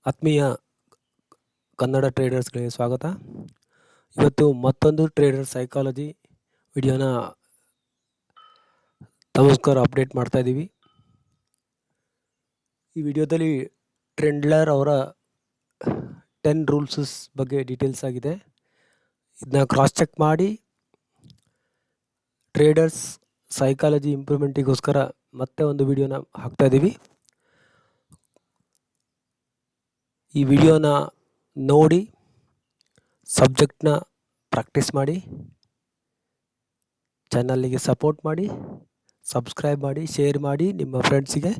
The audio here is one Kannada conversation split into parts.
ಆತ್ಮೀಯ ಕನ್ನಡ ಟ್ರೇಡರ್ಸ್ಗಳಿಗೆ ಸ್ವಾಗತ. ಇವತ್ತು ಮತ್ತೊಂದು ಟ್ರೇಡರ್ ಸೈಕಾಲಜಿ ವಿಡಿಯೋನ ತಮಗೋಸ್ಕರ ಅಪ್ಡೇಟ್ ಮಾಡ್ತಾ ಇದ್ದೀವಿ. ಈ ವಿಡಿಯೋದಲ್ಲಿ ಟ್ರೆಂಡ್ಲರ್ ಅವರ 10 ರೂಲ್ಸಸ್ ಬಗ್ಗೆ ಡೀಟೇಲ್ಸ್ ಆಗಿದೆ. ಇದನ್ನ ಕ್ರಾಸ್ ಚೆಕ್ ಮಾಡಿ ಟ್ರೇಡರ್ಸ್ ಸೈಕಾಲಜಿ ಇಂಪ್ರೂವ್ಮೆಂಟಿಗೋಸ್ಕರ ಮತ್ತೆ ಒಂದು ವಿಡಿಯೋನ ಹಾಕ್ತಾ ಇದ್ದೀವಿ. ಈ ವಿಡಿಯೋನ ನೋಡಿ ಸಬ್ಜೆಕ್ಟ್ನ ಪ್ರಾಕ್ಟೀಸ್ ಮಾಡಿ, ಚಾನಲ್ಲಿಗೆ ಸಪೋರ್ಟ್ ಮಾಡಿ, ಸಬ್ಸ್ಕ್ರೈಬ್ ಮಾಡಿ, ಶೇರ್ ಮಾಡಿ ನಿಮ್ಮ ಫ್ರೆಂಡ್ಸಿಗೆ.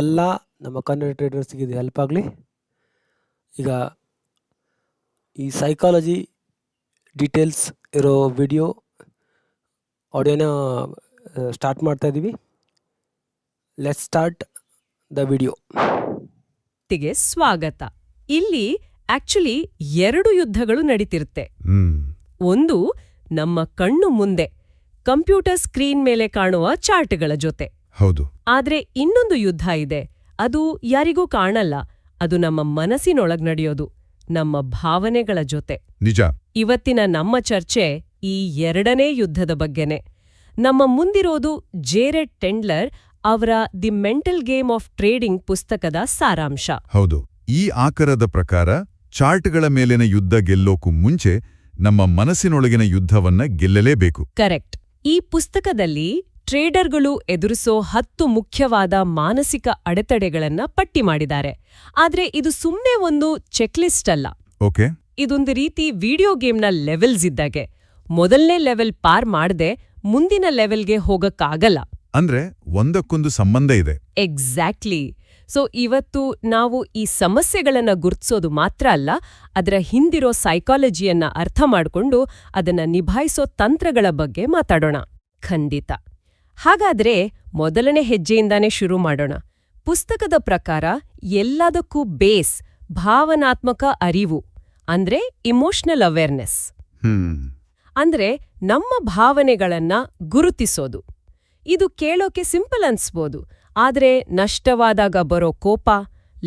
ಎಲ್ಲ ನಮ್ಮ ಕನ್ನಡ ಟ್ರೇಡರ್ಸ್ಗೆ ಇದು ಹೆಲ್ಪ್ ಆಗಲಿ. ಈಗ ಈ ಸೈಕಾಲಜಿ ಡೀಟೇಲ್ಸ್ ಇರೋ ವಿಡಿಯೋ ಆಡಿಯೋನ ಸ್ಟಾರ್ಟ್ ಮಾಡ್ತಾ ಇದ್ದೀವಿ. Let's start the video. ಗೆ ಸ್ವಾಗತ. ಇಲ್ಲಿ ಆಕ್ಚುಲಿ 2 ಯುದ್ಧಗಳು ನಡೀತಿರುತ್ತೆ. ಒಂದು ನಮ್ಮ ಕಣ್ಣು ಮುಂದೆ ಕಂಪ್ಯೂಟರ್ ಸ್ಕ್ರೀನ್ ಮೇಲೆ ಕಾಣುವ ಚಾರ್ಟ್ಗಳ ಜೊತೆ. ಹೌದು. ಆದ್ರೆ ಇನ್ನೊಂದು ಯುದ್ಧ ಇದೆ. ಅದು ಯಾರಿಗೂ ಕಾಣಲ್ಲ. ಅದು ನಮ್ಮ ಮನಸ್ಸಿನೊಳಗ್ ನಡೆಯೋದು, ನಮ್ಮ ಭಾವನೆಗಳ ಜೊತೆ. ನಿಜ. ಇವತ್ತಿನ ನಮ್ಮ ಚರ್ಚೆ ಈ 2ನೇ ಯುದ್ಧದ ಬಗ್ಗೆನೆ. ನಮ್ಮ ಮುಂದಿರೋದು ಜೇರೆಡ್ ಟೆಂಡ್ಲರ್ ಅವರ the mental game of trading ಪುಸ್ತಕದ ಸಾರಾಂಶ. ಹೌದು. ಈ ಆಕರದ ಪ್ರಕಾರ ಚಾರ್ಟ್ಗಳ ಮೇಲಿನ ಯುದ್ಧ ಗೆಲ್ಲೋಕು ಮುಂಚೆ ನಮ್ಮ ಮನಸ್ಸಿನೊಳಗಿನ ಯುದ್ಧವನ್ನ ಗೆಲ್ಲಲೇಬೇಕು. ಕರೆಕ್ಟ್. ಈ ಪುಸ್ತಕದಲ್ಲಿ ಟ್ರೇಡರ್ಗಳು ಎದುರಿಸೋ 10 ಮುಖ್ಯವಾದ ಮಾನಸಿಕ ಅಡೆತಡೆಗಳನ್ನ ಪಟ್ಟಿ ಮಾಡಿದ್ದಾರೆ. ಆದ್ರೆ ಇದು ಸುಮ್ನೆ ಒಂದು ಚೆಕ್ಲಿಸ್ಟ್ ಅಲ್ಲ. ಓಕೆ. ಇದೊಂದು ರೀತಿ ವಿಡಿಯೋ ಗೇಮ್ನ ಲೆವೆಲ್ಸ್ ಇದ್ದಾಗೆ. ಮೊದಲನೇ ಲೆವೆಲ್ ಪಾರ್ ಮಾಡದೆ ಮುಂದಿನ ಲೆವೆಲ್ಗೆ ಹೋಗಕ್ಕಾಗಲ್ಲ. ಅಂದ್ರೆ ಒಂದಕ್ಕೊಂದು ಸಂಬಂಧ ಇದೆ. ಎಕ್ಸಾಕ್ಟ್ಲಿ. ಸೊ ಇವತ್ತು ನಾವು ಈ ಸಮಸ್ಯೆಗಳನ್ನ ಗುರ್ತಿಸೋದು ಮಾತ್ರ ಅಲ್ಲ, ಅದರ ಹಿಂದಿರೋ ಸೈಕಾಲಜಿಯನ್ನ ಅರ್ಥ ಮಾಡ್ಕೊಂಡು ಅದನ್ನ ನಿಭಾಯಿಸೋ ತಂತ್ರಗಳ ಬಗ್ಗೆ ಮಾತಾಡೋಣ. ಖಂಡಿತ. ಹಾಗಾದ್ರೆ ಮೊದಲನೇ ಹೆಜ್ಜೆಯಿಂದಾನೇ ಶುರು ಮಾಡೋಣ. ಪುಸ್ತಕದ ಪ್ರಕಾರ ಎಲ್ಲದಕ್ಕೂ ಬೇಸ್ ಭಾವನಾತ್ಮಕ ಅರಿವು, ಅಂದ್ರೆ ಇಮೋಷನಲ್ ಅವೇರ್ನೆಸ್. ಅಂದ್ರೆ ನಮ್ಮ ಭಾವನೆಗಳನ್ನ ಗುರುತಿಸೋದು. ಇದು ಕೇಳೋಕೆ ಸಿಂಪಲ್ ಅನ್ಸ್ಬೋದು, ಆದ್ರೆ ನಷ್ಟವಾದಾಗ ಬರೋ ಕೋಪ,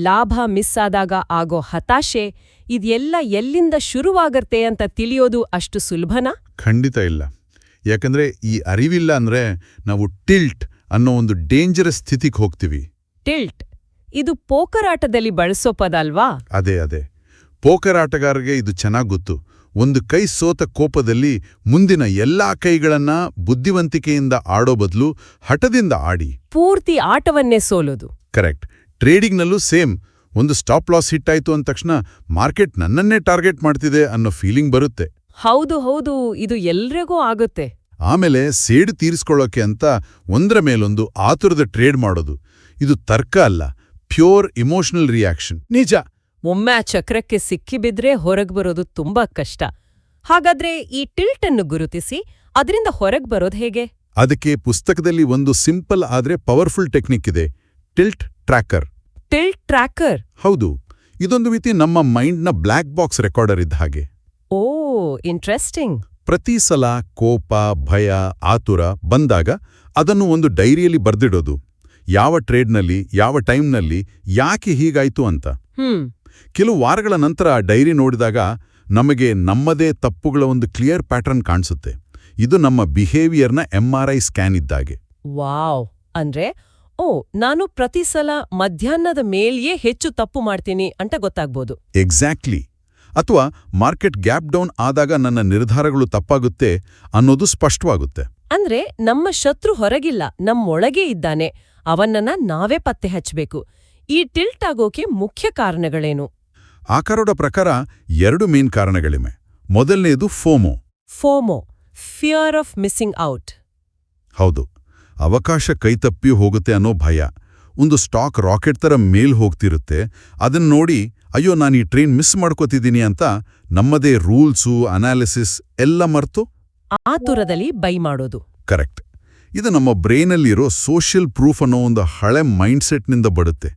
ಲಾಭ ಮಿಸ್ ಆದಾಗ ಆಗೋ ಹತಾಶೆ, ಇದೆಲ್ಲ ಎಲ್ಲಿಂದ ಶುರುವಾಗತ್ತೆ ಅಂತ ತಿಳಿಯೋದು ಅಷ್ಟು ಸುಲಭನಾ? ಖಂಡಿತ ಇಲ್ಲ. ಯಾಕಂದ್ರೆ ಈ ಅರಿವಿಲ್ಲ ಅಂದ್ರೆ ನಾವು ಟಿಲ್ಟ್ ಅನ್ನೋ ಒಂದು ಡೇಂಜರಸ್ ಸ್ಥಿತಿಗೆ ಹೋಗ್ತೀವಿ. ಟಿಲ್ಟ್ ಇದು ಪೋಕರ್ ಆಟದಲ್ಲಿ ಬಳಸೋ ಪದ ಅಲ್ವಾ? ಅದೇ. ಪೋಕರ್ ಆಟಗಾರರಿಗೆ ಇದು ಚೆನ್ನಾಗ್ ಗೊತ್ತು. ಒಂದು ಕೈ ಸೋತ ಕೋಪದಲ್ಲಿ ಮುಂದಿನ ಎಲ್ಲಾ ಕೈಗಳನ್ನ ಬುದ್ಧಿವಂತಿಕೆಯಿಂದ ಆಡೋ ಬದಲು ಹಠದಿಂದ ಆಡಿ ಪೂರ್ತಿ ಆಟವನ್ನೇ ಸೋಲೋದು. ಕರೆಕ್ಟ್. ಟ್ರೇಡಿಂಗ್ನಲ್ಲೂ ಸೇಮ್. ಒಂದು ಸ್ಟಾಪ್ ಲಾಸ್ ಹಿಟ್ ಆಯ್ತು ಅಂದ ತಕ್ಷಣ ಮಾರ್ಕೆಟ್ ನನ್ನನ್ನೇ ಟಾರ್ಗೆಟ್ ಮಾಡ್ತಿದೆ ಅನ್ನೋ ಫೀಲಿಂಗ್ ಬರುತ್ತೆ. ಹೌದು, ಇದು ಎಲ್ರಿಗೂ ಆಗುತ್ತೆ. ಆಮೇಲೆ ಸೇಡು ತೀರಿಸ್ಕೊಳ್ಳೋಕೆ ಅಂತ ಒಂದರ ಮೇಲೊಂದು ಆತುರದ ಟ್ರೇಡ್ ಮಾಡೋದು. ಇದು ತರ್ಕ ಅಲ್ಲ, ಪ್ಯೂರ್ ಇಮೋಷನಲ್ ರಿಯಾಕ್ಷನ್. ನಿಜ. ಒಮ್ಮೆ ಆ ಚಕ್ರಕ್ಕೆ ಸಿಕ್ಕಿಬಿದ್ರೆ ಹೊರಗ್ ಬರೋದು ತುಂಬಾ ಕಷ್ಟ. ಹಾಗಾದ್ರೆ ಈ ಟಿಲ್ಟ್ ಅನ್ನು ಗುರುತಿಸಿ ಅದರಿಂದ ಹೊರಗ್ ಬರೋದು ಹೇಗೆ? ಅದಕ್ಕೆ ಪುಸ್ತಕದಲ್ಲಿ ಒಂದು ಸಿಂಪಲ್ ಆದ್ರೆ ಪವರ್ಫುಲ್ ಟೆಕ್ನಿಕ್ ಇದೆ. Tilt tracker. Tilt tracker? ಹೌದು. ಇದೊಂದು ರೀತಿ ನಮ್ಮ ಮೈಂಡ್ನ ಬ್ಲ್ಯಾಕ್ ಬಾಕ್ಸ್ ರೆಕಾರ್ಡರ್ ಇದ್ದ ಹಾಗೆ. ಓ, ಇಂಟ್ರೆಸ್ಟಿಂಗ್. ಪ್ರತಿ ಸಲ ಕೋಪ, ಭಯ, ಆತುರ ಬಂದಾಗ ಅದನ್ನು ಒಂದು ಡೈರಿಯಲ್ಲಿ ಬರ್ದಿಡೋದು. ಯಾವ ಟ್ರೇಡ್ನಲ್ಲಿ, ಯಾವ ಟೈಮ್ನಲ್ಲಿ, ಯಾಕೆ ಹೀಗಾಯ್ತು ಅಂತ. ಕೆಲವು ವಾರಗಳ ನಂತರ ಆ ಡೈರಿ ನೋಡಿದಾಗ ನಮಗೆ ನಮ್ಮದೇ ತಪ್ಪುಗಳ ಒಂದು ಕ್ಲಿಯರ್ ಪ್ಯಾಟರ್ನ್ ಕಾಣಿಸುತ್ತೆ. ಇದು ನಮ್ಮ ಬಿಹೇವಿಯರ್ನ MRI ಸ್ಕ್ಯಾನ್ ಇದ್ದಾಗೆ. ವಾವ್. ಅಂದ್ರೆ ನಾನು ಪ್ರತಿ ಸಲ ಮಧ್ಯಾಹ್ನದ ಮೇಲೆಯೇ ಹೆಚ್ಚು ತಪ್ಪು ಮಾಡ್ತೀನಿ ಅಂತ ಗೊತ್ತಾಗ್ಬೋದು. ಎಕ್ಸಾಕ್ಟ್ಲಿ. ಅಥವಾ ಮಾರ್ಕೆಟ್ ಗ್ಯಾಪ್ ಡೌನ್ ಆದಾಗ ನನ್ನ ನಿರ್ಧಾರಗಳು ತಪ್ಪಾಗುತ್ತೆ ಅನ್ನೋದು ಸ್ಪಷ್ಟವಾಗುತ್ತೆ. ಅಂದ್ರೆ ನಮ್ಮ ಶತ್ರು ಹೊರಗಿಲ್ಲ, ನಮ್ಮೊಳಗೇ ಇದ್ದಾನೆ. ಅವನನ್ನ ನಾವೇ ಪತ್ತೆ ಹಚ್ಚಬೇಕು. ಈ ಟಿಲ್ಟ್ ಆಗೋಕೆ ಮುಖ್ಯ ಕಾರಣಗಳೇನು? ಆಕಾರೋಡ ಪ್ರಕಾರ 2 ಮೇನ್ ಕಾರಣಗಳಿವೆ. ಮೊದಲನೇದು FOMO, fear of missing out. ಹೌದು. ಅವಕಾಶ ಕೈತಪ್ಪಿ ಹೋಗುತ್ತೆ ಅನ್ನೋ ಭಯ. ಒಂದು ಸ್ಟಾಕ್ ರಾಕೆಟ್ ತರ ಮೇಲ್ ಹೋಗ್ತಿರುತ್ತೆ. ಅದನ್ನ ನೋಡಿ ಅಯ್ಯೋ ನಾನು ಈ ಟ್ರೈನ್ ಮಿಸ್ ಮಾಡ್ಕೋತಿದ್ದೀನಿ ಅಂತ ನಮ್ಮದೇ ರೂಲ್ಸು, ಅನಾಲಿಸಿಸ್ ಎಲ್ಲ ಮರ್ತು ಆತುರದಲ್ಲಿ ಬೈ ಮಾಡೋದು. ಕರೆಕ್ಟ್. ಇದು ನಮ್ಮ ಬ್ರೈನಲ್ಲಿರೋ ಸೋಷಿಯಲ್ ಪ್ರೂಫ್ ಅನ್ನೋ ಒಂದು ಹಳೆ ಮೈಂಡ್ಸೆಟ್ನಿಂದ ಬಡುತ್ತೆ.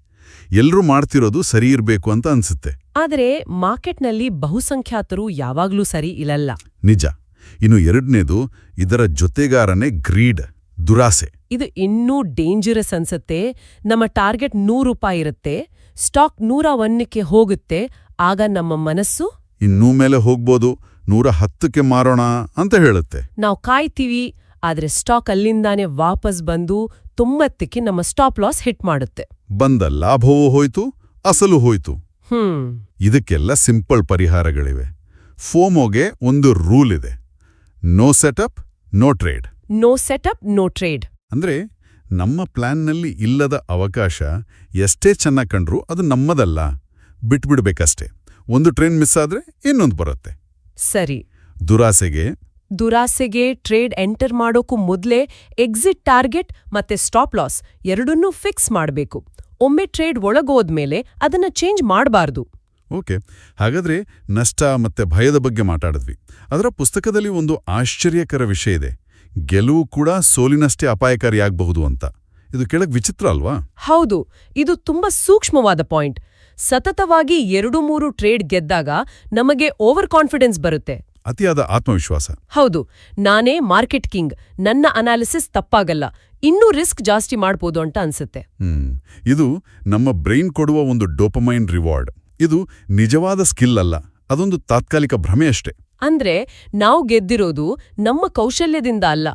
ಎಲ್ರೂ ಮಾಡ್ತಿರೋದು ಸರಿ ಇರ್ಬೇಕು ಅಂತ ಅನ್ಸುತ್ತೆ. ಆದರೆ ಮಾರ್ಕೆಟ್ನಲ್ಲಿ ಬಹುಸಂಖ್ಯಾತರು ಯಾವಾಗ್ಲೂ ಸರಿ ಇಲ್ಲಲ್ಲ. ನಿಜ. ಇನ್ನು 2ನೇದು ಇದರ ಜೊತೆಗಾರನೇ ಗ್ರೀಡ್, ದುರಾಸೆ. ಇದು ಇನ್ನೂ ಡೇಂಜರಸ್ ಅನ್ಸತ್ತೆ. ನಮ್ಮ ಟಾರ್ಗೆಟ್ ₹100 ಇರುತ್ತೆ. ಸ್ಟಾಕ್ 101ಕ್ಕೆ ಹೋಗುತ್ತೆ, ಆಗ ನಮ್ಮ ಮನಸ್ಸು ಇನ್ನೂ ಮೇಲೆ ಹೋಗ್ಬೋದು, 110ಕ್ಕೆ ಮಾರೋಣ ಅಂತ ಹೇಳುತ್ತೆ. ನಾವು ಕಾಯ್ತೀವಿ, ಆದ್ರೆ ಸ್ಟಾಕ್ ಅಲ್ಲಿಂದಾನೇ ವಾಪಸ್ ಬಂದು 90ಕ್ಕೆ ನಮ್ಮ ಸ್ಟಾಪ್ ಲಾಸ್ ಹಿಟ್ ಮಾಡುತ್ತೆ. ಬಂದ ಲಾಭವೂ ಹೋಯ್ತು, ಅಸಲು ಹೋಯ್ತು. ಇದಕ್ಕೆಲ್ಲ ಸಿಂಪಲ್ ಪರಿಹಾರಗಳಿವೆ. ಫೋಮೋಗೆ ಒಂದು ರೂಲ್ ಇದೆ: no setup, no trade. No setup, no trade. ಅಂದ್ರೆ ನಮ್ಮ ಪ್ಲಾನ್ನಲ್ಲಿ ಇಲ್ಲದ ಅವಕಾಶ ಎಷ್ಟೇ ಚೆನ್ನಾಗಿ ಕಂಡ್ರೂ ಅದು ನಮ್ಮದಲ್ಲ, ಬಿಟ್ಬಿಡ್ಬೇಕಷ್ಟೇ. ಒಂದು ಟ್ರೇಡ್ ಮಿಸ್ ಆದ್ರೆ ಇನ್ನೊಂದು ಬರುತ್ತೆ. ಸರಿ. ದುರಾಸೆಗೆ ಟ್ರೇಡ್ ಎಂಟರ್ ಮಾಡೋಕ್ಕೂ ಮೊದ್ಲೇ ಎಕ್ಸಿಟ್ ಟಾರ್ಗೆಟ್ ಮತ್ತೆ ಸ್ಟಾಪ್ ಲಾಸ್ ಎರಡನ್ನೂ ಫಿಕ್ಸ್ ಮಾಡಬೇಕು. ಒಮ್ಮೆ ಟ್ರೇಡ್ ಒಳಗೋದ್ಮೇಲೆ ಅದನ್ನ ಚೇಂಜ್ ಮಾಡಬಾರ್ದು. ಓಕೆ, ಹಾಗಾದ್ರೆ ನಷ್ಟ ಮತ್ತೆ ಭಯದ ಬಗ್ಗೆ ಮಾತಾಡಿದ್ವಿ. ಅದರ ಪುಸ್ತಕದಲ್ಲಿ ಒಂದು ಆಶ್ಚರ್ಯಕರ ವಿಷಯ ಇದೆ: ಗೆಲುವು ಕೂಡ ಸೋಲಿನಷ್ಟೇ ಅಪಾಯಕಾರಿಯಾಗಬಹುದು ಅಂತ. ಇದು ಕೇಳಕ್ ವಿಚಿತ್ರ ಅಲ್ವಾ? ಹೌದು, ಇದು ತುಂಬಾ ಸೂಕ್ಷ್ಮವಾದ ಪಾಯಿಂಟ್. ಸತತವಾಗಿ 2-3 ಟ್ರೇಡ್ ಗೆದ್ದಾಗ ನಮಗೆ ಓವರ್ ಕಾನ್ಫಿಡೆನ್ಸ್ ಬರುತ್ತೆ, ಅತಿಯಾದ ಆತ್ಮವಿಶ್ವಾಸ. ಹೌದು, ನಾನೇ ಮಾರ್ಕೆಟ್ ಕಿಂಗ್, ನನ್ನ ಅನಾಲಿಸಿಸ್ ತಪ್ಪಾಗಲ್ಲ, ಇನ್ನೂ ರಿಸ್ಕ್ ಜಾಸ್ತಿ ಮಾಡ್ಬೋದು ಅಂತ ಅನ್ಸುತ್ತೆ. ಇದು ನಮ್ಮ ಬ್ರೈನ್ ಕೊಡುವ ಒಂದು ಡೋಪಮೈನ್ ರಿವಾರ್ಡ್. ಇದು ನಿಜವಾದ ಸ್ಕಿಲ್ ಅಲ್ಲ, ಅದೊಂದು ತಾತ್ಕಾಲಿಕ ಭ್ರಮೆಯಷ್ಟೇ. ಅಂದ್ರೆ ನಾವು ಗೆದ್ದಿರೋದು ನಮ್ಮ ಕೌಶಲ್ಯದಿಂದ ಅಲ್ಲ,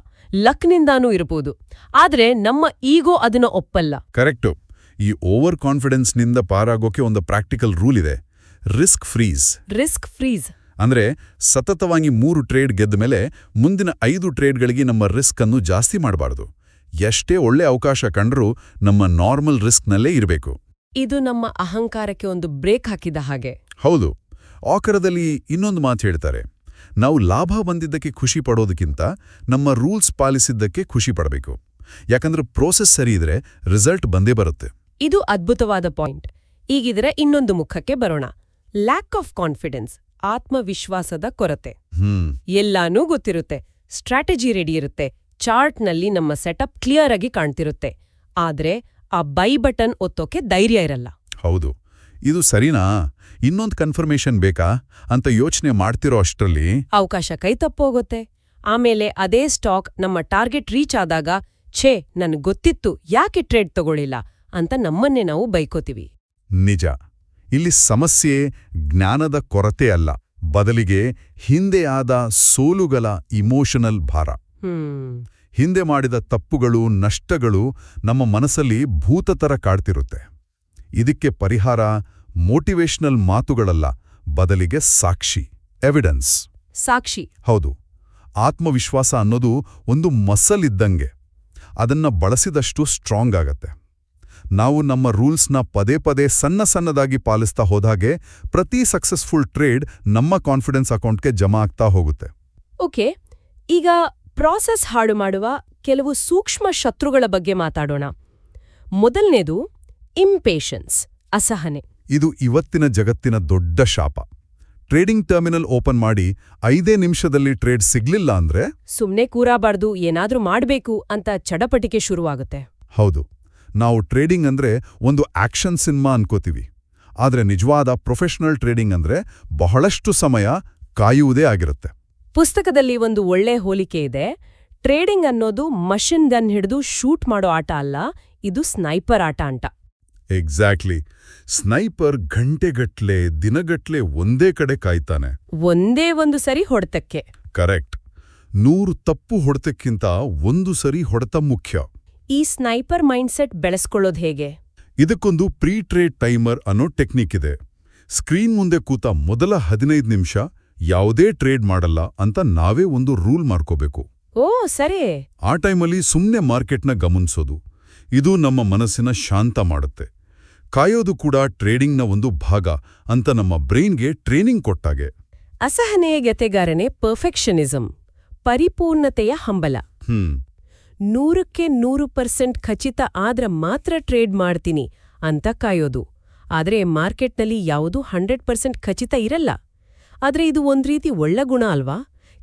ಲಕ್ನಿಂದಾನೂ ಇರಬಹುದು. ಆದ್ರೆ ನಮ್ಮ ಈಗೋ ಅದನ್ನ ಒಪ್ಪಲ್ಲ. ಕರೆಕ್ಟು. ಈ ಓವರ್ ಕಾನ್ಫಿಡೆನ್ಸ್ನಿಂದ ಪಾರಾಗೋಕೆ ಒಂದು ಪ್ರಾಕ್ಟಿಕಲ್ ರೂಲ್ ಇದೆ: ರಿಸ್ಕ್ ಫ್ರೀಸ್. ಅಂದ್ರೆ ಸತತವಾಗಿ 3 ಟ್ರೇಡ್ ಗೆದ್ದ ಮೇಲೆ ಮುಂದಿನ 5 ಟ್ರೇಡ್ಗಳಿಗೆ ನಮ್ಮ ರಿಸ್ಕ್ ಅನ್ನು ಜಾಸ್ತಿ ಮಾಡಬಾರ್ದು. ಎಷ್ಟೇ ಒಳ್ಳೆ ಅವಕಾಶ ಕಂಡ್ರೂ ನಮ್ಮ ನಾರ್ಮಲ್ ರಿಸ್ಕ್ನಲ್ಲೇ ಇರಬೇಕು. ಇದು ನಮ್ಮ ಅಹಂಕಾರಕ್ಕೆ ಒಂದು ಬ್ರೇಕ್ ಹಾಕಿದ ಹಾಗೆ. ಹೌದು. ಆಕರದಲ್ಲಿ ಇನ್ನೊಂದು ಮಾತು ಹೇಳ್ತಾರೆ: ನಾವು ಲಾಭ ಬಂದಿದ್ದಕ್ಕೆ ಖುಷಿ ಪಡೋದಕ್ಕಿಂತ ನಮ್ಮ ರೂಲ್ಸ್ ಪಾಲಿಸಿದ್ದಕ್ಕೆ ಖುಷಿ ಪಡಬೇಕು. ಯಾಕಂದ್ರೆ ಪ್ರೋಸೆಸ್ ಸರಿ ಇದ್ರೆ ರಿಸಲ್ಟ್ ಬಂದೇ ಬರುತ್ತೆ. ಇದು ಅದ್ಭುತವಾದ ಪಾಯಿಂಟ್. ಈಗಿದ್ರೆ ಇನ್ನೊಂದು ಮುಖಕ್ಕೆ ಬರೋಣ: ಲ್ಯಾಕ್ ಆಫ್ ಕಾನ್ಫಿಡೆನ್ಸ್, ಆತ್ಮವಿಶ್ವಾಸದ ಕೊರತೆ. ಎಲ್ಲಾನೂ ಗೊತ್ತಿರುತ್ತೆ, ಸ್ಟ್ರಾಟಜಿ ರೆಡಿ ಇರುತ್ತೆ, ಚಾರ್ಟ್ನಲ್ಲಿ ನಮ್ಮ ಸೆಟಪ್ ಕ್ಲಿಯರ್ ಆಗಿ ಕಾಣ್ತಿರುತ್ತೆ. ಆದ್ರೆ ಆ ಬೈ ಬಟನ್ ಒತ್ತೋಕೆ ಧೈರ್ಯ ಇರಲ್ಲ. ಹೌದು. ಇದು ಸರಿನಾ, ಇನ್ನೊಂದು ಕನ್ಫರ್ಮೇಷನ್ ಬೇಕಾ ಅಂತ ಯೋಚನೆ ಮಾಡ್ತಿರೋ ಅಷ್ಟರಲ್ಲಿ ಅವಕಾಶ ಕೈ ತಪ್ಪೋಗುತ್ತೆ. ಆಮೇಲೆ ಅದೇ ಸ್ಟಾಕ್ ನಮ್ಮ ಟಾರ್ಗೆಟ್ ರೀಚ್ ಆದಾಗ, ಛೇ, ನನ್ಗೆ ಗೊತ್ತಿತ್ತು, ಯಾಕೆ ಟ್ರೇಡ್ ತಗೊಳ್ಳಿಲ್ಲ ಅಂತ ನಮ್ಮನ್ನೇ ನಾವು ಬೈಕೋತೀವಿ. ನಿಜ. ಇಲ್ಲಿ ಸಮಸ್ಯೆ ಜ್ಞಾನದ ಕೊರತೆ ಅಲ್ಲ, ಬದಲಿಗೆ ಹಿಂದೆ ಆದ ಸೋಲುಗಳ ಇಮೋಷನಲ್ ಭಾರ. ಹಿಂದೆ ಮಾಡಿದ ತಪ್ಪುಗಳು, ನಷ್ಟಗಳು ನಮ್ಮ ಮನಸ್ಸಲ್ಲಿ ಭೂತತರ ಕಾಡ್ತಿರುತ್ತೆ. ಇದಕ್ಕೆ ಪರಿಹಾರ ಮೋಟಿವೇಶನಲ್ ಮಾತುಗಳಲ್ಲ, ಬದಲಿಗೆ ಎವಿಡೆನ್ಸ್. ಸಾಕ್ಷಿ. ಹೌದು. ಆತ್ಮವಿಶ್ವಾಸ ಅನ್ನೋದು ಒಂದು ಮಸಲ್ ಇದ್ದಂಗೆ. ಅದನ್ನ ಬಳಸಿದಷ್ಟು ಸ್ಟ್ರಾಂಗ್ ಆಗತ್ತೆ. ನಾವು ನಮ್ಮ ರೂಲ್ಸ್ನ ಪದೇ ಸಣ್ಣದಾಗಿ ಪಾಲಿಸ್ತಾ ಹೋದಾಗೆ ಪ್ರತಿ ಸಕ್ಸಸ್ಫುಲ್ ಟ್ರೇಡ್ ನಮ್ಮ ಕಾನ್ಫಿಡೆನ್ಸ್ ಅಕೌಂಟ್ಗೆ ಜಮಾ ಆಗ್ತಾ ಹೋಗುತ್ತೆ. ಓಕೆ, ಈಗ ಪ್ರಾಸೆಸ್ ಹಾಳು ಮಾಡುವ ಕೆಲವು ಸೂಕ್ಷ್ಮ ಶತ್ರುಗಳ ಬಗ್ಗೆ ಮಾತಾಡೋಣ. ಮೊದಲನೇದು ಇಂಪೇಷನ್ಸ್, ಅಸಹನೆ. ಇದು ಇವತ್ತಿನ ಜಗತ್ತಿನ ದೊಡ್ಡ ಶಾಪ. ಟ್ರೇಡಿಂಗ್ ಟರ್ಮಿನಲ್ ಓಪನ್ ಮಾಡಿ 5 ನಿಮಿಷದಲ್ಲಿ ಟ್ರೇಡ್ ಸಿಗ್ಲಿಲ್ಲ ಅಂದ್ರೆ ಸುಮ್ನೆ ಕೂರಾಬಾರ್ದು, ಏನಾದ್ರೂ ಮಾಡ್ಬೇಕು ಅಂತ ಚಡಪಟಿಕೆ ಶುರುವಾಗುತ್ತೆ. ಹೌದು. ನಾವು ಟ್ರೇಡಿಂಗ್ ಅಂದ್ರೆ ಒಂದು ಆಕ್ಷನ್ ಸಿನಿಮಾ ಅನ್ಕೋತೀವಿ. ಆದ್ರೆ ನಿಜವಾದ ಪ್ರೊಫೆಷನಲ್ ಟ್ರೇಡಿಂಗ್ ಅಂದ್ರೆ ಬಹಳಷ್ಟು ಸಮಯ ಕಾಯುವುದೇ ಆಗಿರುತ್ತೆ. ಪುಸ್ತಕದಲ್ಲಿ ಒಂದು ಒಳ್ಳೆ ಹೋಲಿಕೆ ಇದೆ: ಟ್ರೇಡಿಂಗ್ ಅನ್ನೋದು ಮಷಿನ್ ಗನ್ ಹಿಡಿದು ಶೂಟ್ ಮಾಡೋ ಆಟ ಅಲ್ಲ, ಇದು ಸ್ನೈಪರ್ ಆಟ ಅಂತ. ಎಕ್ಸಾಕ್ಟ್ಲಿ. ಸ್ನೈಪರ್ ಗಂಟೆಗಟ್ಲೆ, ದಿನಗಟ್ಲೆ ಒಂದೇ ಕಡೆ ಕಾಯ್ತಾನೆ, ಒಂದೇ ಒಂದು ಸರಿ ಹೊಡೆತಕ್ಕೆ. ಕರೆಕ್ಟ್. 100 ತಪ್ಪು ಹೊಡೆತಕ್ಕಿಂತ ಒಂದು ಸರಿ ಹೊಡೆತ ಮುಖ್ಯ. ಈ ಸ್ನೈಪರ್ ಮೈಂಡ್ಸೆಟ್ ಬೆಳೆಸ್ಕೊಳ್ಳೋದು ಹೇಗೆ? ಇದಕ್ಕೊಂದು ಪ್ರೀ ಟ್ರೇಡ್ ಟೈಮರ್ ಅನ್ನೋ ಟೆಕ್ನಿಕ್ ಇದೆ. ಸ್ಕ್ರೀನ್ ಮುಂದೆ ಕೂತ ಮೊದಲ 15 ನಿಮಿಷ ಯಾವುದೇ ಟ್ರೇಡ್ ಮಾಡಲ್ಲ ಅಂತ ನಾವೇ ಒಂದು ರೂಲ್ ಮಾಡ್ಕೋಬೇಕು. ಓ ಸರಿ. ಆ ಟೈಮಲ್ಲಿ ಸುಮ್ನೆ ಮಾರ್ಕೆಟ್ನ ಗಮನಿಸೋದು. ಇದು ನಮ್ಮ ಮನಸ್ಸಿನ ಶಾಂತ ಮಾಡುತ್ತೆ. ಕಾಯೋದು ಕೂಡ ಟ್ರೇಡಿಂಗ್ನ ಒಂದು ಭಾಗ ಅಂತ ನಮ್ಮ ಬ್ರೈನ್ಗೆ ಟ್ರೈನಿಂಗ್ ಕೊಟ್ಟಾಗೆ. ಅಸಹನೆಯ ಗೆತೆಗಾರನೆ ಪರ್ಫೆಕ್ಷನಿಸಂ, ಪರಿಪೂರ್ಣತೆಯ ಹಂಬಲ. 100ಕ್ಕೆ 100% ಖಚಿತ ಆದ್ರ ಮಾತ್ರ ಟ್ರೇಡ್ ಮಾಡ್ತೀನಿ ಅಂತ ಕಾಯೋದು. ಆದ್ರೆ ಮಾರ್ಕೆಟ್ನಲ್ಲಿ ಯಾವುದೂ 100% ಖಚಿತ ಇರಲ್ಲ. ಆದ್ರೆ ಇದು ಒಂದ್ರೀತಿ ಒಳ್ಳೆ ಗುಣ ಅಲ್ವಾ?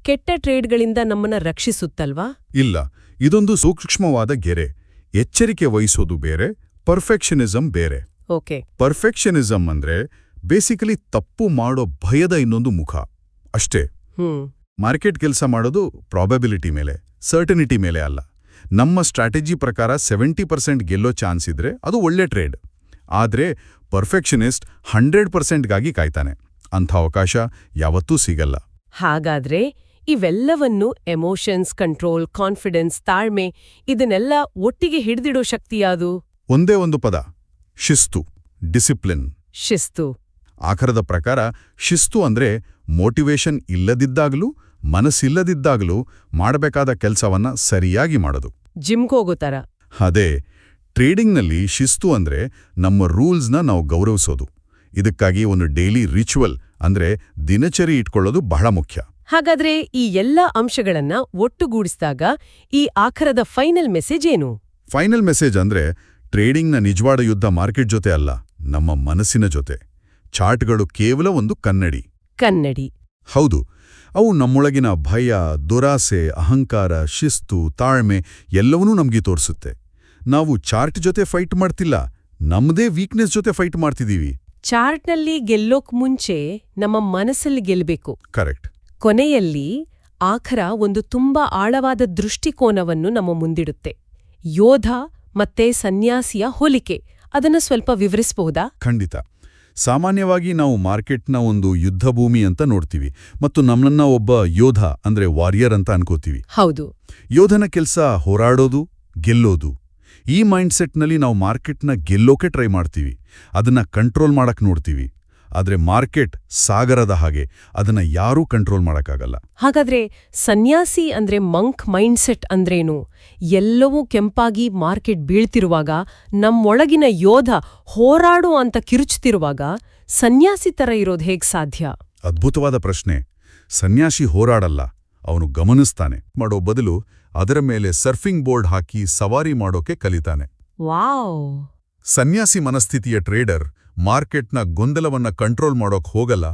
ಕೆಟ್ಟ ಟ್ರೇಡ್ಗಳಿಂದ ನಮ್ಮನ್ನ ರಕ್ಷಿಸುತ್ತಲ್ವಾ? ಇಲ್ಲ, ಇದೊಂದು ಸೂಕ್ಷ್ಮವಾದ ಗೆರೆ. ಎಚ್ಚರಿಕೆ ವಹಿಸೋದು ಬೇರೆ, ಪರ್ಫೆಕ್ಷನಿಸಂ ಬೇರೆ. ಓಕೆ. ಪರ್ಫೆಕ್ಷನಿಸಂ ಅಂದ್ರೆ ಬೇಸಿಕಲಿ ತಪ್ಪು ಮಾಡೋ ಭಯದ ಇನ್ನೊಂದು ಮುಖ ಅಷ್ಟೇ. ಮಾರ್ಕೆಟ್ ಕೆಲಸ ಮಾಡೋದು ಪ್ರಾಬಬಿಲಿಟಿ ಮೇಲೆ, ಸರ್ಟನಿಟಿ ಮೇಲೆ ಅಲ್ಲ. ನಮ್ಮ ಸ್ಟ್ರಾಟಜಿ ಪ್ರಕಾರ 70% ಗೆಲ್ಲೋ ಚಾನ್ಸ್ ಇದ್ರೆ ಅದು ಒಳ್ಳೆ ಟ್ರೇಡ್. ಆದ್ರೆ ಪರ್ಫೆಕ್ಷನಿಸ್ಟ್ 100%ಗಾಗಿ ಕಾಯ್ತಾನೆ. ಅಂಥ ಅವಕಾಶ ಯಾವತ್ತೂ ಸಿಗಲ್ಲ. ಹಾಗಾದ್ರೆ ಇವೆಲ್ಲವನ್ನು ಎಮೋಷನ್ಸ್, ಕಂಟ್ರೋಲ್, ಕಾನ್ಫಿಡೆನ್ಸ್, ತಾಳ್ಮೆ ಇದನ್ನೆಲ್ಲ ಒಟ್ಟಿಗೆ ಹಿಡಿದಿಡೋ ಶಕ್ತಿ ಯಾವುದು? ಒಂದೇ ಒಂದು ಪದ: ಶಿಸ್ತು, ಡಿಸಿಪ್ಲಿನ್. ಶಿಸ್ತು. ಆಖರದ ಪ್ರಕಾರ ಶಿಸ್ತು ಅಂದ್ರೆ ಮೋಟಿವೇಶನ್ ಇಲ್ಲದಿದ್ದಾಗಲೂ ಮನಸ್ಸಿಲ್ಲದಿದ್ದಾಗಲೂ ಮಾಡಬೇಕಾದ ಕೆಲಸವನ್ನ ಸರಿಯಾಗಿ ಮಾಡೋದು. ಜಿಮ್ಗೋಗೋ ಥರ. ಅದೇ ಟ್ರೇಡಿಂಗ್ನಲ್ಲಿ ಶಿಸ್ತು ಅಂದ್ರೆ ನಮ್ಮ ರೂಲ್ಸ್ನ ನಾವು ಗೌರವಿಸೋದು. ಇದಕ್ಕಾಗಿ ಒಂದು ಡೈಲಿ ರಿಚುವಲ್ ಅಂದ್ರೆ ದಿನಚರಿ ಇಟ್ಕೊಳ್ಳೋದು ಬಹಳ ಮುಖ್ಯ. ಹಾಗಾದ್ರೆ ಈ ಎಲ್ಲ ಅಂಶಗಳನ್ನ ಒಟ್ಟುಗೂಡಿಸಿದಾಗ ಈ ಆಖರದ ಫೈನಲ್ ಮೆಸೇಜ್ ಏನು? ಫೈನಲ್ ಮೆಸೇಜ್ ಅಂದ್ರೆ ಟ್ರೇಡಿಂಗ್ನ ನಿಜವಾದ ಯುದ್ಧ ಮಾರ್ಕೆಟ್ ಜೊತೆ ಅಲ್ಲ, ನಮ್ಮ ಮನಸ್ಸಿನ ಜೊತೆ. ಚಾರ್ಟ್ಗಳು ಕೇವಲ ಒಂದು ಕನ್ನಡಿ. ಹೌದು, ಅವು ನಮ್ಮೊಳಗಿನ ಭಯ, ದುರಾಸೆ, ಅಹಂಕಾರ, ಶಿಸ್ತು, ತಾಳ್ಮೆ ಎಲ್ಲವನ್ನೂ ನಮ್ಗೆ ತೋರಿಸುತ್ತೆ. ನಾವು ಚಾರ್ಟ್ ಜೊತೆ ಫೈಟ್ ಮಾಡ್ತಿಲ್ಲ, ನಮ್ಮದೇ ವೀಕ್ನೆಸ್ ಜೊತೆ ಫೈಟ್ ಮಾಡ್ತಿದ್ದೀವಿ. ಚಾರ್ಟ್ನಲ್ಲಿ ಗೆಲ್ಲೋಕ್ ಮುಂಚೆ ನಮ್ಮ ಮನಸ್ಸಲ್ಲಿ ಗೆಲ್ಲಬೇಕು. ಕರೆಕ್ಟ್. ಕೊನೆಯಲ್ಲಿ ಆಖರ ಒಂದು ತುಂಬಾ ಆಳವಾದ ದೃಷ್ಟಿಕೋನವನ್ನು ನಮ್ಮ ಮುಂದಿಡುತ್ತೆ. ಯೋಧ ಮತ್ತೆ ಸನ್ಯಾಸಿಯ ಹೋಲಿಕೆ ಅದನ್ನ ಸ್ವಲ್ಪ ವಿವರಿಸಬಹುದಾ? ಖಂಡಿತ. ಸಾಮಾನ್ಯವಾಗಿ ನಾವು ಮಾರ್ಕೆಟ್ನ ಒಂದು ಯುದ್ಧಭೂಮಿ ಅಂತ ನೋಡ್ತೀವಿ ಮತ್ತು ನಮ್ಮನ್ನ ಒಬ್ಬ ಯೋಧ ಅಂದ್ರೆ ವಾರಿಯರ್ ಅಂತ ಅನ್ಕೋತೀವಿ. ಹೌದು. ಯೋಧನ ಕೆಲಸ ಹೋರಾಡೋದು, ಗೆಲ್ಲೋದು. ಈ ಮೈಂಡ್ಸೆಟ್ನಲ್ಲಿ ನಾವು ಮಾರ್ಕೆಟ್ನ ಗೆಲ್ಲೋಕೆ ಟ್ರೈ ಮಾಡ್ತೀವಿ, ಅದನ್ನ ಕಂಟ್ರೋಲ್ ಮಾಡಕ್ ನೋಡ್ತೀವಿ. ಆದ್ರೆ ಮಾರ್ಕೆಟ್ ಸಾಗರದ ಹಾಗೆ, ಅದನ್ನ ಯಾರೂ ಕಂಟ್ರೋಲ್ ಮಾಡಕ್ಕಾಗಲ್ಲ. ಹಾಗಾದ್ರೆ ಸನ್ಯಾಸಿ ಅಂದ್ರೆ ಮಂಕ್ ಮೈಂಡ್ಸೆಟ್ ಅಂದ್ರೇನು? ಎಲ್ಲವೂ ಕೆಂಪಾಗಿ ಮಾರ್ಕೆಟ್ ಬೀಳ್ತಿರುವಾಗ, ನಮ್ಮೊಳಗಿನ ಯೋಧ ಹೋರಾಡು ಅಂತ ಕಿರುಚುತ್ತಿರುವಾಗ ಸನ್ಯಾಸಿ ತರ ಇರೋದು ಹೇಗ್ ಸಾಧ್ಯ? ಅದ್ಭುತವಾದ ಪ್ರಶ್ನೆ. ಸನ್ಯಾಸಿ ಹೋರಾಡಲ್ಲ, ಅವನು ಗಮನಿಸ್ತಾನೆ. ಮಾಡೋ ಬದಲು ಅದರ ಮೇಲೆ ಸರ್ಫಿಂಗ್ ಬೋರ್ಡ್ ಹಾಕಿ ಸವಾರಿ ಮಾಡೋಕೆ ಕಲಿತಾನೆ. ವಾವ್! ಸನ್ಯಾಸಿ ಮನಸ್ಥಿತಿಯ ಟ್ರೇಡರ್ ಮಾರ್ಕೆಟ್ನ ಗೊಂದಲವನ್ನ ಕಂಟ್ರೋಲ್ ಮಾಡೋಕ್ ಹೋಗಲ್ಲ,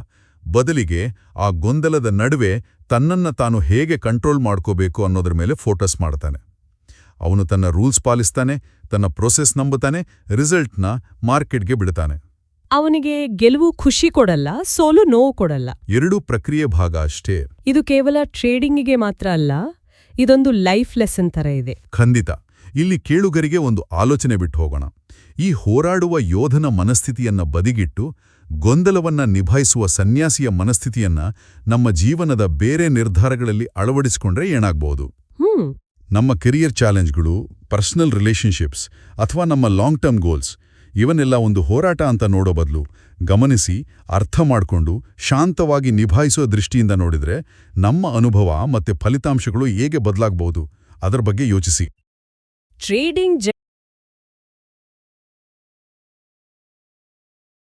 ಬದಲಿಗೆ ಆ ಗೊಂದಲದ ನಡುವೆ ತನ್ನನ್ನ ತಾನು ಹೇಗೆ ಕಂಟ್ರೋಲ್ ಮಾಡ್ಕೋಬೇಕು ಅನ್ನೋದ್ರ ಮೇಲೆ ಫೋಕಸ್ ಮಾಡ್ತಾನೆ. ಅವನು ತನ್ನ ರೂಲ್ಸ್ ಪಾಲಿಸ್ತಾನೆ, ತನ್ನ ಪ್ರೊಸೆಸ್ ನಂಬುತ್ತಾನೆ, ರಿಸಲ್ಟ್ನ ಮಾರ್ಕೆಟ್ಗೆ ಬಿಡ್ತಾನೆ. ಅವನಿಗೆ ಗೆಲುವು ಖುಷಿ ಕೊಡಲ್ಲ, ಸೋಲು ನೋವು ಕೊಡಲ್ಲ. ಎರಡೂ ಪ್ರಕ್ರಿಯೆ ಭಾಗ ಅಷ್ಟೇ. ಇದು ಕೇವಲ ಟ್ರೇಡಿಂಗಿಗೆ ಮಾತ್ರ ಅಲ್ಲ, ಇದೊಂದು ಲೈಫ್ ಲೆಸನ್ ತರ ಇದೆ. ಖಂಡಿತ. ಇಲ್ಲಿ ಕೇಳುಗರಿಗೆ ಒಂದು ಆಲೋಚನೆ ಬಿಟ್ಟು ಹೋಗೋಣ. ಈ ಹೋರಾಡುವ ಯೋಧನ ಮನಸ್ಥಿತಿಯನ್ನ ಬದಿಗಿಟ್ಟು ಗೊಂದಲವನ್ನ ನಿಭಾಯಿಸುವ ಸನ್ಯಾಸಿಯ ಮನಸ್ಥಿತಿಯನ್ನ ನಮ್ಮ ಜೀವನದ ಬೇರೆ ನಿರ್ಧಾರಗಳಲ್ಲಿ ಅಳವಡಿಸಿಕೊಂಡ್ರೆ ಏನಾಗ್ಬೋದು? ನಮ್ಮ ಕೆರಿಯರ್ ಚಾಲೆಂಜ್ಗಳು, ಪರ್ಸನಲ್ ರಿಲೇಶನ್ಶಿಪ್ಸ್ ಅಥವಾ ನಮ್ಮ ಲಾಂಗ್ ಟರ್ಮ್ ಗೋಲ್ಸ್ ಇವನ್ನೆಲ್ಲ ಒಂದು ಹೋರಾಟ ಅಂತ ನೋಡೋ ಬದಲು ಗಮನಿಸಿ, ಅರ್ಥ ಮಾಡ್ಕೊಂಡು ಶಾಂತವಾಗಿ ನಿಭಾಯಿಸೋ ದೃಷ್ಟಿಯಿಂದ ನೋಡಿದ್ರೆ ನಮ್ಮ ಅನುಭವ ಮತ್ತೆ ಫಲಿತಾಂಶಗಳು ಹೇಗೆ ಬದಲಾಗಬಹುದು ಅದರ ಬಗ್ಗೆ ಯೋಚಿಸಿ. ಟ್ರೇಡಿಂಗ್